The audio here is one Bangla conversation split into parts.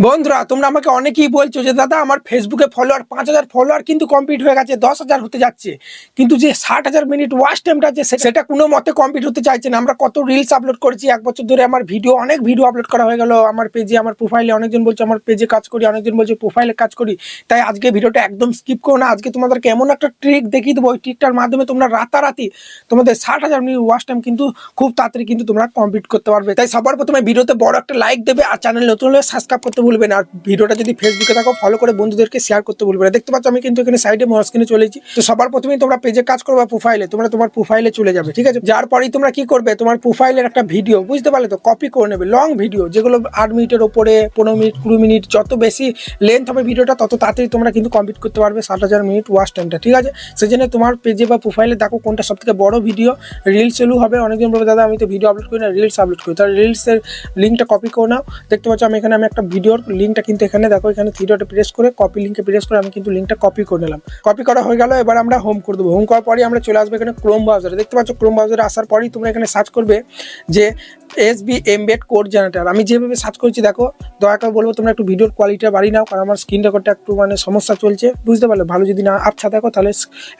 বন্ধুরা তোমরা আমাকে অনেকেই বলছো যে দাদা আমার ফেসবুকে ফলোয়ার 5,000 ফলোয়ার কিন্তু কমপ্লিট হয়ে গেছে, 10,000 হতে যাচ্ছে, কিন্তু যে 60,000 মিনিট ওয়াচ টাইমটা আছে সেটা কোনো মতে কমপ্লিট হতে চাইছে না। আমরা কত রিলস আপলোড করেছি, 1 বছর ধরে আমার অনেক ভিডিও আপলোড করা হয়ে গেল আমার পেজে, আমার প্রোফাইলে। অনেকজন বলছে আমার পেজে কাজ করি, অনেকজন বলছে প্রোফাইলে কাজ করি। তাই আজকে ভিডিওটা একদম স্কিপ করো না। আজকে তোমাদেরকে এমন একটা ট্রিক দেখিয়ে দেবো, ওই ট্রিকটার মাধ্যমে তোমরা রাতারাতি তোমাদের 60,000 মিনিট ওয়াচ টাইম কিন্তু খুব তাড়াতাড়ি কিন্তু তোমরা কমপ্লিট করতে পারবে। তাই সবার প্রথমে ভিডিওতে বড় একটা লাইক দেবে, আর চ্যানেল নতুন হলে সাবস্ক্রাইব করতে ভুলবে না। আর ভিডিওটা যদি ফেসবুকে থাকো ফলো করে বন্ধুদেরকে শেয়ার করতে ভুলবে না। দেখতে পাচ্ছ আমি কিন্তু এখানে সাইডে স্ক্রিনে চলেছি। তো সবার প্রথমেই তোমরা পেজে কাজ করবে, প্রোফাইলে তোমরা তোমার প্রোফাইলে চলে যাবে, ঠিক আছে। যার পরেই তোমরা কি করবে, তোমার প্রোফাইলের একটা ভিডিও, বুঝতে পারলে তো, কপি করে নেবে। লং ভিডিও যেগুলো 8 মিনিটের ওপরে, 15 মিনিট, 20 মিনিট, যত বেশি লেন্থ হবে ভিডিওটা তত তাড়াতাড়ি তোমরা কিন্তু কমপ্লিট করতে পারবে 60,000 মিনিট ওয়াচ টাইমটা, ঠিক আছে। সেই জন্য তোমার পেজে বা প্রোফাইলে দেখো কোনটা সব থেকে বড় ভিডিও, রিলস চালু হবে। অনেকজন বলবে দাদা আমি তো ভিডিও আপলোড করি না, রিলস আপলোড করি, তাহলে রিলসের লিঙ্কটা কপি করে নাও। দেখতে পাচ্ছ আমি এখানে একটা ভিডিওর লিঙ্কটা কিন্তু এখানে দেখো, এখানে থ্রিডটে প্রেস করে কপি লিঙ্কে প্রেস করে আমি কিন্তু লিঙ্কটা কপি করে নিলাম। কপি করা হয়ে গেল। এবার আমরা হোম করে দেবো। হোম করার পরই আমরা চলে আসবো এখানে ক্রোম ব্রাউজারে। দেখতে পাচ্ছ ক্রোম ব্রাউজারে আসার পরই তোমরা এখানে সার্চ করবে যে এসবি এমবেড কোড জেনারেটর। আমি যেভাবে সার্চ করছি দেখো, দয়া করে বলবো তোমরা একটু ভিডিওর কোয়ালিটিটা বাড়িয়ে নাও, কারণ আমার স্ক্রিন রেকর্ডটা একটু সমস্যা চলছে, বুঝতে পারলে। ভালো যদি না আচ্ছা দেখো তাহলে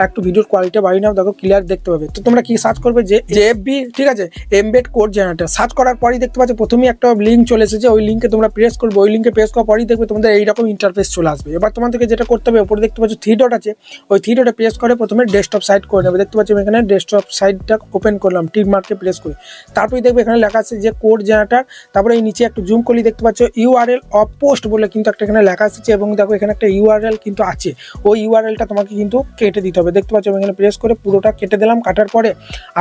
একটু ভিডিওর কোয়ালিটিটা বাড়িয়ে নাও, দেখো ক্লিয়ার দেখতে পাবে। তো তোমরা কি সার্চ করবে যে এফবি, ঠিক আছে, এমবেড কোড জেনারেটর। সার্চ করার পরই দেখতে পাচ্ছ প্রথমেই একটা লিঙ্ক চলে এসেছে, ওই লিঙ্কে তোমরা প্রেস করবে। ওই লিঙ্কে প্রেস করার পরই দেখবে তোমাদের এইরকম ইন্টারফেস চলে আসবে। এবার তোমাদেরকে যেটা করতে হবে, উপরে দেখতে পাচ্ছ থ্রি ডট আছে, ওই থ্রি ডটে প্রেস করে প্রথমে ডেস্কটপ সাইট করে নেবে। দেখতে পাচ্ছি আমি এখানে ডেস্কটপ সাইটটা ওপেন করলাম, টিক মার্কে প্রেস করে। তারপরে দেখবে এখানে লেখা আছে যে কোড জেনারেটর। তারপরে এই নিচে একটু জুম করলে দেখতে পাচ্ছ ইউআরএল অফ পোস্ট বলে কিন্তু একটা এখানে লেখা এসেছে, এবং দেখো এখানে একটা ইউআরএল কিন্তু আছে। ওই ইউআরএলটা তোমাকে কিন্তু কেটে দিতে হবে। দেখতে পাচ্ছ আমি এখানে প্রেস করে পুরোটা কেটে দিলাম। কাটার পরে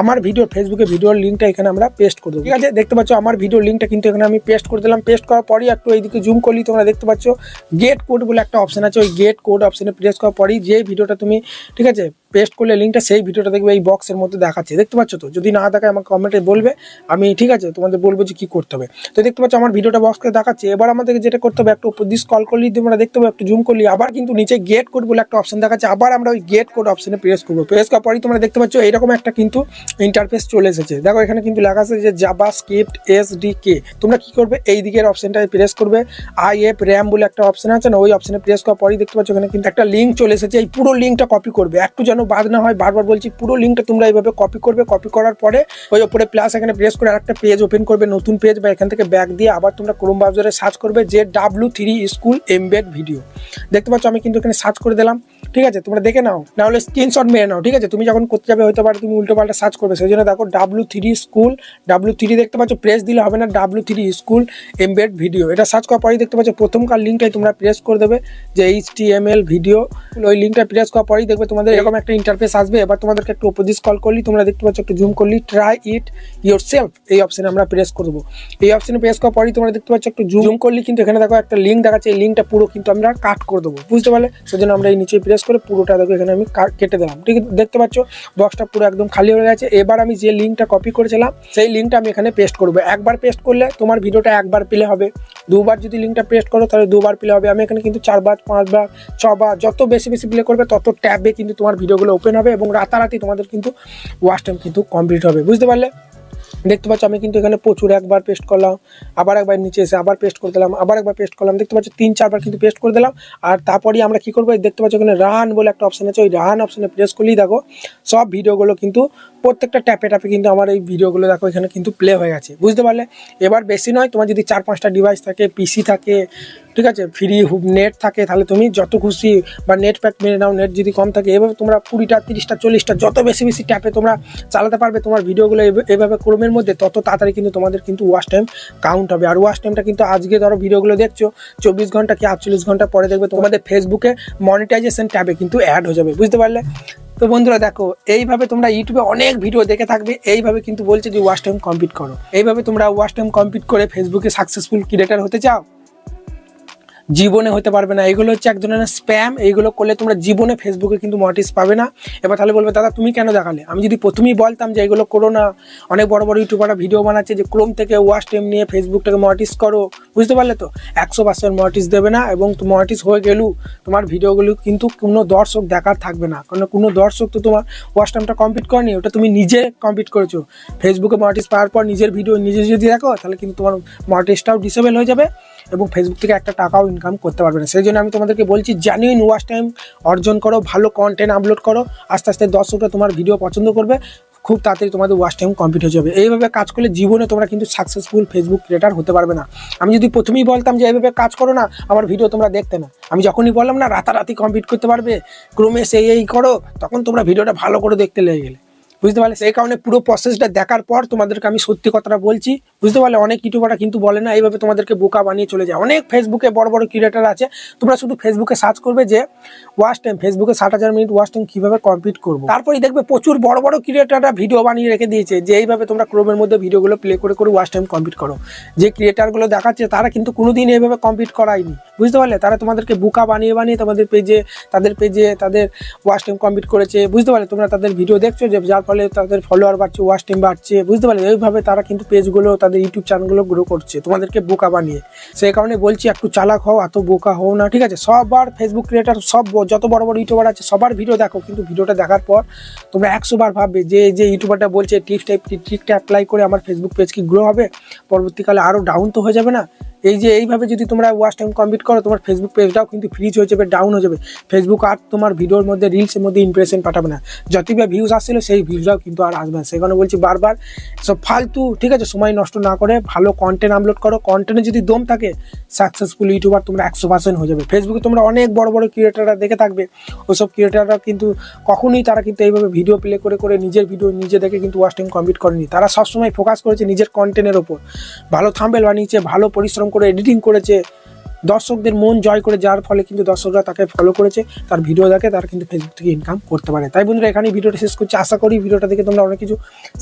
আমার ভিডিও ফেসবুকে ভিডিওর লিঙ্কটা এখানে আমরা পেস্ট করে দেবো, ঠিক আছে। দেখতে পাচ্ছ আমার ভিডিওর লিঙ্কটা কিন্তু এখানে আমি পেস্ট করে দিলাম। পেস্ট করার পরই একটু এইদিকে জুম করলি তোমরা দেখতে পাচ্ছ গেট কোড বলে একটা অপশন আছে। ওই গেট কোড অপশনে প্রেস করার পরই যে ভিডিওটা তুমি, ঠিক আছে, পেস্ট করলে লিঙ্কটা, সেই ভিডিওটা দেখবে এই বক্সের মধ্যে দেখাচ্ছে। দেখতে পাচ্ছ তো? যদি না দেখায় আমাকে কমেন্টে বলবে, আমি, ঠিক আছে, তোমাদের বলবো যে কি করতে হবে। তো দেখতে পাচ্ছ আমার ভিডিওটা বক্সে দেখাচ্ছে। এবার আমাদেরকে যেটা করতে হবে, একটু উপর দিয়ে স্ক্রল করলে তোমরা দেখতে পাবে, একটু জুম করলে আবার কিন্তু নিচে গেট কোড বলে একটা অপশন দেখাচ্ছে। আবার আমরা ওই গেট কোড অপশনে প্রেস করবো। প্রেস করার পরই তোমরা দেখতে পাচ্ছ এইরকম একটা কিন্তু ইন্টারফেস চলে এসেছে। দেখো এখানে কিন্তু লেখা আছে যে জাভাস্ক্রিপ্ট এসডিকে। তোমরা কি করবে, এই দিকের অপশনটায় প্রেস করবে। আইএফ র্যাম বলে একটা অপশন আছে না, ওই অপশনে প্রেস করার পরই দেখতে পাচ্ছ এখানে কিন্তু একটা লিঙ্ক চলে এসেছে। এই পুরো লিঙ্কটা কপি করবে, একটু যেন বাদ না হয়, বারবার বলছি, পুরো লিঙ্কটা তোমরা এইভাবে কপি করবে। কপি করার পরে ওই উপরে প্লাস এখানে প্রেস করে আরেকটা পেজ ওপেন করবে, নতুন পেজ, বা এখান থেকে ব্যাক দিয়ে আবার তোমরা ক্রোম ব্রাউজারে সার্চ করবে যে W3 স্কুল এমবেড ভিডিও। দেখতে পাচ্ছ আমি কিন্তু এখানে সার্চ করে দিলাম, ঠিক আছে। তোমরা দেখে নাও, না হলে স্ক্রিনশট মেরে নাও, ঠিক আছে। তুমি যখন করতে যাবে হয়তো পারে তুমি উল্টো পাল্টা সার্চ করবে, সেই জন্য দেখো W3 স্কুল, W3 দেখতে পাচ্ছ, প্রেস দিলে হবে না, W3 স্কুল এমবেড ভিডিও। এটা সার্চ করার পরেই দেখতে পাচ্ছ প্রথমকার লিঙ্কটাই তোমরা প্রেস করে দেবে যে HTML ভিডিও। ওই লিঙ্কটা প্রেস করার পরেই দেখবে তোমাদের এরকম একটা ইন্টারফেস আসবে। এবার তোমাদেরকে একটু উপর দিয়ে স্ক্রল করলি তোমরা দেখতে পাচ্ছ, একটু জুম করলি, ট্রাই ইট ইয়োরসেলফ এই অপশনে আমরা প্রেস করব। এই অপশনে প্রেস করার পরেই তোমরা দেখতে পাচ্ছ একটু জুম করলি কিন্তু এখানে দেখো একটা লিঙ্ক দেখাচ্ছে। এই লিঙ্কটা পুরো কিন্তু আমরা কাট করে দেবো, বুঝতে পারলে। সেজন্য আমরা এই নিচে প্রেস করে পুরোটা দেখো এখানে আমি কেটে দিলাম, ঠিক আছে। দেখতে পাচ্ছ বক্সটা পুরো একদম খালি হয়ে গেছে। এবার আমি যে লিঙ্কটা কপি করেছিলাম সেই লিঙ্কটা আমি এখানে পেস্ট করবো। একবার পেস্ট করলে তোমার ভিডিওটা একবার পেলে হবে, দুবার যদি লিঙ্কটা পেস্ট করো তাহলে দুবার পেলে হবে। আমি এখানে কিন্তু 4 বার, 5 বার, 6 বার, যত বেশি প্লে করবে তত ট্যাবে কিন্তু তোমার ভিডিওগুলো ওপেন হবে, এবং রাতারাতি তোমাদের কিন্তু ওয়াচ টাইম কিন্তু কমপ্লিট হবে, বুঝতে পারলে। দেখতে পাচ্ছ আমি কিন্তু এখানে প্রচুর, একবার পেস্ট করলাম, আবার একবার নিচে এসে আবার পেস্ট করে দিলাম, আবার একবার পেস্ট করলাম। দেখতে পাচ্ছ 3-4 বার কিন্তু পেস্ট করে দিলাম। আর তারপরেই আমরা কি করবো, দেখতে পাচ্ছ এখানে রান বলে একটা অপশন আছে। ওই রান অপশনে প্রেস করলেই দেখো সব ভিডিওগুলো কিন্তু প্রত্যেকটা ট্যাপে ট্যাপে কিন্তু আমার এই ভিডিওগুলো দেখো এখানে কিন্তু প্লে হয়ে গেছে, বুঝতে পারলে। এবার বেশি নয়, তোমার যদি 4-5টা ডিভাইস থাকে, পিসি থাকে, ঠিক আছে, ফ্রি নেট থাকে, তাহলে তুমি যত খুশি, বা নেট প্যাক মেরে নাও, নেট যদি কম থাকে, এভাবে তোমরা 20টা, 30টা, 40টা যত বেশি বেশি ট্যাপে তোমরা চালাতে পারবে তোমার ভিডিওগুলো এভাবে ক্রোমের মধ্যে, তত তাড়াতাড়ি কিন্তু তোমাদের কিন্তু ওয়াচ টাইম কাউন্ট হবে। আর ওয়াচ টাইমটা কিন্তু আজকে ধরো ভিডিওগুলো দেখছো 24 ঘন্টা কি 48 ঘন্টা পরে দেখবে তোমাদের ফেসবুকে মনিটাইজেশন ট্যাবে কিন্তু অ্যাড হয়ে যাবে, বুঝতে পারলে। তো বন্ধুরা দেখো, এইভাবে তোমরা ইউটিউবে অনেক ভিডিও দেখে থাকবে, এইভাবে কিন্তু বলছে যে ওয়াচ টাইম কমপ্লিট করো। এইভাবে তোমরা ওয়াচ টাইম কমপ্লিট করে ফেসবুকে সাকসেসফুল ক্রিয়েটর হতে চাও? জীবনে হতে পারবে না। এগুলো হচ্ছে এক ধরনের স্প্যাম। এইগুলো করলে তোমরা জীবনে ফেসবুকে কিন্তু মনিটাইজ পাবে না। এবার তাহলে বলবে দাদা তুমি কেন দেখালে? আমি যদি প্রথমেই বলতাম যে এগুলো করো না, অনেক বড় বড় ইউটিউবাররা ভিডিও বানাচ্ছে যে ক্রোম থেকে ওয়াচ টাইম নিয়ে ফেসবুকটাকে মনিটাইজ করো, বুঝতে পারলে তো। 100% মনিটাইজ দেবে না, এবং মনিটাইজ হয়ে গেলেও তোমার ভিডিওগুলো কিন্তু কোনো দর্শক দেখার থাকবে না, কারণ কোনো দর্শক তো তোমার ওয়াচ টাইমটা কমপ্লিট করেনি, ওটা তুমি নিজে কমপ্লিট করেছো। ফেসবুকে মনিটাইজ পাওয়ার পর নিজের ভিডিও নিজে যদি দেখো তাহলে কিন্তু তোমার মনিটাইজটাও ডিসেবল হয়ে যাবে, এবং ফেসবুক থেকে একটা টাকাও ইনকাম করতে পারবে না। সেই জন্য আমি তোমাদেরকে বলছি জেনুইন ওয়াচ টাইম অর্জন করো, ভালো কন্টেন্ট আপলোড করো, আস্তে আস্তে দর্শকরা তোমার ভিডিও পছন্দ করবে, খুব তাড়াতাড়ি তোমাদের ওয়াচ টাইম কমপ্লিট হয়ে যাবে। এইভাবে কাজ করলে জীবনে তোমরা কিন্তু সাকসেসফুল ফেসবুক ক্রিয়েটার হতে পারবে না। আমি যদি প্রথমেই বলতাম যে এইভাবে কাজ করো না, আমার ভিডিও তোমরা দেখতে না। আমি যখনই বললাম না রাতারাতি কমপ্লিট করতে পারবে, ক্রমে এই করো, তখন তোমরা ভিডিওটা ভালো করে দেখতে লেগে গেলে, বুঝতে পারলে। সেই কারণে পুরো প্রসেসটা দেখার পর তোমাদেরকে আমি সত্যি কথাটা বলছি, বুঝতে পারলে। অনেক ইউটিউবাররা কিন্তু বলে না, এইভাবে তোমাদেরকে বোকা বানিয়ে চলে যায়। অনেক ফেসবুকে বড় বড় ক্রিয়েটার আছে, তোমরা শুধু ফেসবুকে সার্চ করবে যে ওয়াচ টাইম, ফেসবুকে 60,000 মিনিট ওয়াচ টাইম কীভাবে কমপ্লিট করবো, তারপরেই দেখবে প্রচুর বড় বড় ক্রিয়েটাররা ভিডিও বানিয়ে রেখে দিয়েছে যে এইভাবে তোমরা ক্রোমের মধ্যে ভিডিওগুলো প্লে করে করে ওয়াচ টাইম কমপ্লিট করো। যে ক্রিয়েটারগুলো দেখাচ্ছে তারা কিন্তু কোনোদিন এইভাবে কমপ্লিট করায়নি, বুঝতে পারলে। তারা তোমাদেরকে বোকা বানিয়ে বানিয়ে তোমাদের পেজে তাদের ওয়াচ টাইম কমপ্লিট করেছে, বুঝতে পারলে। তোমরা তাদের ভিডিও দেখছো, যে যার ফলে তাদের ফলোয়ার বাড়ছে, ওয়াচ টাইম বাড়ছে, বুঝতে পারলে। এইভাবে তারা কিন্তু পেজগুলো, তাদের ইউটিউব চ্যানেলগুলো গ্রো করছে তোমাদেরকে বোকা বানিয়ে। সেই কারণে বলছি একটু চালাক হও, এত বোকা হও না, ঠিক আছে। সবার ফেসবুক ক্রিয়েটার, সব যত বড় বড় ইউটিউবার আছে সবার ভিডিও দেখো, কিন্তু ভিডিওটা দেখার পর তোমরা 100 বার ভাববে যে ইউটিউবারটা বলছে ট্রিকটা অ্যাপ্লাই করে আমার ফেসবুক পেজ কি গ্রো হবে, পরবর্তীকালে আরও ডাউন তো হয়ে যাবে না। এইভাবে যদি তোমরা ওয়াচ টাইম কমপ্লিট করো, তোমার ফেসবুক পেজটাও কিন্তু ফ্রিজ হয়ে যাবে, ডাউন হয়ে যাবে। ফেসবুক আর তোমার ভিডিওর মধ্যে, রিলসের মধ্যে ইমপ্রেশন পাঠাবে না। যতই বা ভিউজ আসছিল সেই ভিউজটাও কিন্তু আর আসবে না। সেখানে বলছি বারবার সব ফালতু, ঠিক আছে, সময় নষ্ট না করে ভালো কন্টেন্ট আপলোড করো। কন্টেন্টে যদি দম থাকে, সাকসেসফুল ইউটিউবার তোমরা 100% হয়ে যাবে। ফেসবুকে তোমরা অনেক বড় বড় ক্রিয়েটাররা দেখে থাকবে, ওইসব ক্রিয়েটাররা কিন্তু কখনোই তারা কিন্তু এইভাবে ভিডিও প্লে করে করে নিজের ভিডিও নিজে দেখে কিন্তু ওয়াচ টাইম কমপ্লিট করেনি। তারা সবসময় ফোকাস করেছে নিজের কন্টেন্টের ওপর, ভালো থাম্বনেল বানিয়েছে, ভালো পরিশ্রম করে এডিটিং করেছে, দর্শকদের মন জয় করে, যার ফলে কিন্তু দর্শকরা তাকে ফলো করেছে, তার ভিডিও দেখে, তারা কিন্তু ফেসবুক থেকে ইনকাম করতে পারে। তাই বন্ধুরা, এখানেই ভিডিওটা শেষ করছি। আশা করি ভিডিওটা দেখে তোমরা অনেক কিছু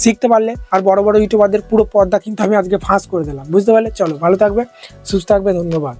শিখতে পারলে। আর বড় বড় ইউটিউবারদের পুরো পর্দা কিন্তু আমি আজকে ফাঁস করে দিলাম, বুঝতে পারলে। চলো, ভালো থাকবে, সুস্থ থাকবে, ধন্যবাদ।